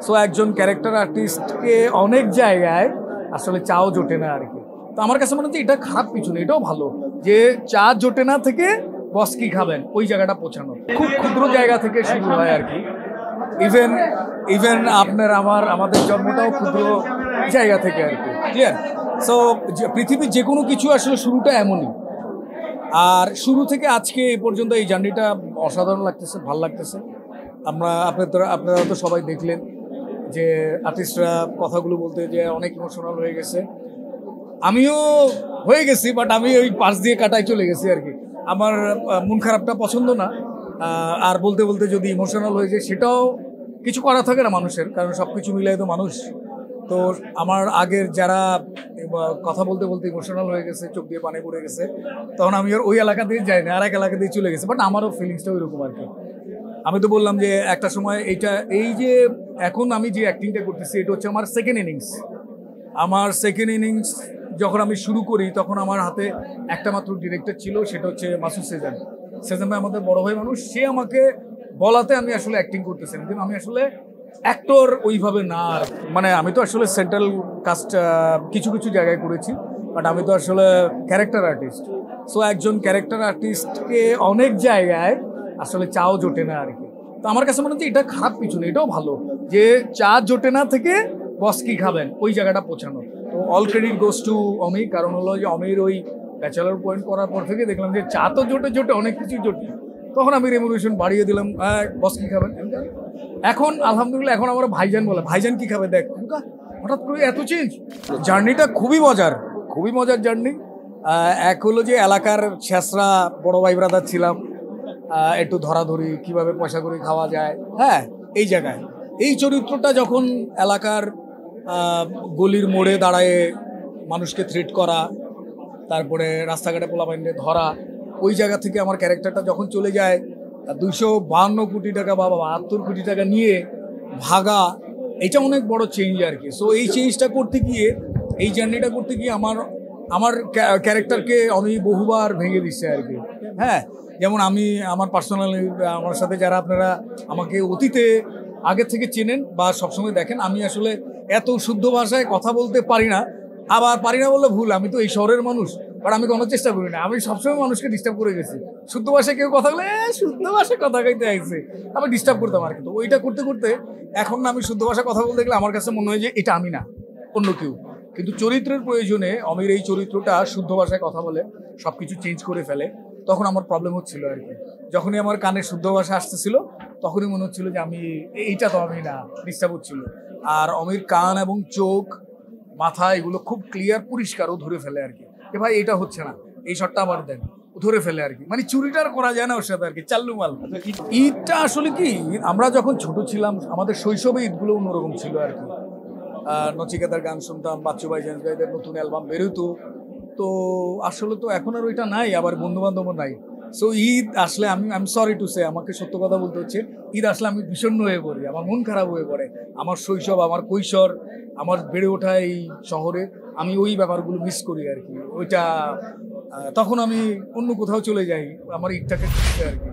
So একজন character আর্টিস্টকে অনেক জায়গায় আসলে চাও জোটে না আর কি। তো আমার কাছে মনে হচ্ছে এটা খারাপ কিছু না, এটাও ভালো যে চা জোটে না থেকে বস কি খাবেন ওই জায়গাটা পৌঁছানো খুব ক্ষুদ্র জায়গা থেকে শুরু হয় আর কি। ইভেন ইভেন আমাদের জন্মটাও ক্ষুদ্র জায়গা থেকে আর কি, ক্লিয়ার? সো পৃথিবীর যে কোনো কিছু আসলে শুরুটা এমনই, আর শুরু থেকে আজকে এই পর্যন্ত এই জার্নিটা অসাধারণ লাগতেছে, ভাল লাগতেছে। আপনারা তো সবাই দেখলেন যে আর্টিস্টরা কথাগুলো বলতে যে অনেক ইমোশনাল হয়ে গেছে, আমিও হয়ে গেছি, বাট আমি ওই পাশ দিয়ে কাটাই চলে গেছি আর কি। আমার মন খারাপটা পছন্দ না, আর বলতে বলতে যদি ইমোশনাল হয়ে যায় সেটাও কিছু করা থাকে না মানুষের, কারণ সব কিছু মিলাই তো মানুষ। তো আমার আগের যারা কথা বলতে বলতে ইমোশনাল হয়ে গেছে, চোখ দিয়ে পানি পড়ে গেছে, তখন আমি আর ওই এলাকা দিয়ে যাইনি, আর এক এলাকা দিয়ে চলে গেছে। বাট আমারও ফিলিংসটা ওইরকম আর কি। আমি তো বললাম যে একটা সময় এই যে এখন আমি যে অ্যাক্টিংটা করতেছি এটা হচ্ছে আমার সেকেন্ড ইনিংস। যখন আমি শুরু করি তখন আমার হাতে একটা মাত্র ডিরেক্টর ছিল, সেটা হচ্ছে মাসুদ সেজান ভাই, আমাদের বড় ভাই মানুষ। সে আমাকে বলাতে আমি আসলে অ্যাক্টিং করতেছি, কিন্তু আমি আসলে অ্যাক্টর ওইভাবে না। মানে আমি তো আসলে সেন্ট্রাল কাস্ট কিছু কিছু জায়গায় করেছি, বাট আমি তো আসলে ক্যারেক্টার আর্টিস্ট। সো একজন ক্যারেক্টার আর্টিস্টকে অনেক জায়গায় আসলে চাও জোটে না আর কি। তো আমার কাছে মনে হচ্ছে এটা খারাপ কিছু না, এটাও ভালো যে চা জোটে না থেকে বস কি খাবেন ওই জায়গাটা পৌঁছানো। তো অল ক্রেডিট গোস টু অমি, কারণ হলো যে অমির ওই ব্যাচেলার পয়েন্ট করার পর থেকে দেখলাম যে চা তো জোটে অনেক কিছু জোটে, তখন আমি রেমুনেশন বাড়িয়ে দিলাম। বস কি খাবেন, এখন আলহামদুলিল্লাহ এখন আমার ভাইজান বলে, ভাইজান কি খাবে দেখ, হঠাৎ করে এত চেঞ্জ। জার্নিটা খুবই মজার জার্নি। এক হলো যে এলাকার শেষরা বড় ভাই ব্রাদার ছিলাম, একটু ধরাধরি কিভাবে পয়সা করে খাওয়া যায়, হ্যাঁ এই জায়গায় এই চরিত্রটা যখন এলাকার গলির মোড়ে দাঁড়ায় মানুষকে থ্রেট করা, তারপরে রাস্তাঘাটে পোলাপাইনকে ধরা, ওই জায়গা থেকে আমার ক্যারেক্টারটা যখন চলে যায় 252 কোটি টাকা বা 72 কোটি টাকা নিয়ে ভাগা, এটা অনেক বড় চেঞ্জ আর কি। সো এই চেঞ্জটা করতে গিয়ে, এই জার্নিটা করতে গিয়ে আমার ক্যারেক্টারকে আমি বহুবার ভেঙে দিচ্ছে আর কি। হ্যাঁ, যেমন আমার পার্সোনালি আমার সাথে যারা আপনারা আমাকে অতীতে আগে থেকে চেনেন বা সবসময় দেখেন, আমি আসলে এত শুদ্ধ ভাষায় কথা বলতে পারি না। আবার পারি না বললে ভুল, আমি তো এই শহরের মানুষ, বাট আমি কোনো চেষ্টা করি না। আমি সবসময় মানুষকে ডিস্টার্ব করে গেছি, শুদ্ধ ভাষায় কেউ কথা বলে শুদ্ধ ভাষায় কথা কইতে আসছে, আমি ডিস্টার্ব করতাম আর কি। তো ওইটা করতে করতে এখন না, আমি শুদ্ধ ভাষায় কথা বলতে গেলে আমার কাছে মনে হয় যে এটা আমি না, অন্য কেউ। কিন্তু চরিত্রের প্রয়োজনে অমির এই চরিত্রটা শুদ্ধ ভাষায় কথা বলে সব কিছু চেঞ্জ করে ফেলে, তখন আমার প্রবলেম হচ্ছিল আর কি। যখনই আমার কানে শুদ্ধ ভাষা আসতেছিল তখনই মনে হচ্ছিল যে এইটা তো আমি না, ডিস্টার্ব হচ্ছিল। আর অমির কান এবং চোখ, মাথা এগুলো খুব ক্লিয়ার পরিষ্কার, ও ধরে ফেলে আর কি। ভাই এটা হচ্ছে না, এই শটটা আবার দেন, ও ধরে ফেলে আর কি। মানে চুরিটার করা যায় না ওর সাথে আর কি, চাল্লুমাল। ঈদটা আসলে কি, আমরা যখন ছোট ছিলাম আমাদের শৈশবে ঈদগুলো অন্যরকম ছিল আর কি। নচিকেতার গান শুনতাম, বাচ্চু ভাই জেমস ভাইদের নতুন অ্যালবাম বেরোতো, তো আসলে তো এখন আর ওইটা নাই, আবার বন্ধু বান্ধবও নাই। সো ঈদ আসলে আমি সরি টু সে, আমাকে সত্য কথা বলতে হচ্ছে, ঈদ আসলে আমি বিষণ্ণ হয়ে পড়ি, আমার মন খারাপ হয়ে পড়ে। আমার শৈশব, আমার কৈশোর, আমার বেড়ে ওঠা এই শহরে, আমি ওই ব্যাপারগুলো মিস করি আর কি। ওইটা তখন আমি অন্য কোথাও চলে যাই আমার ঈদটাকে আর কি।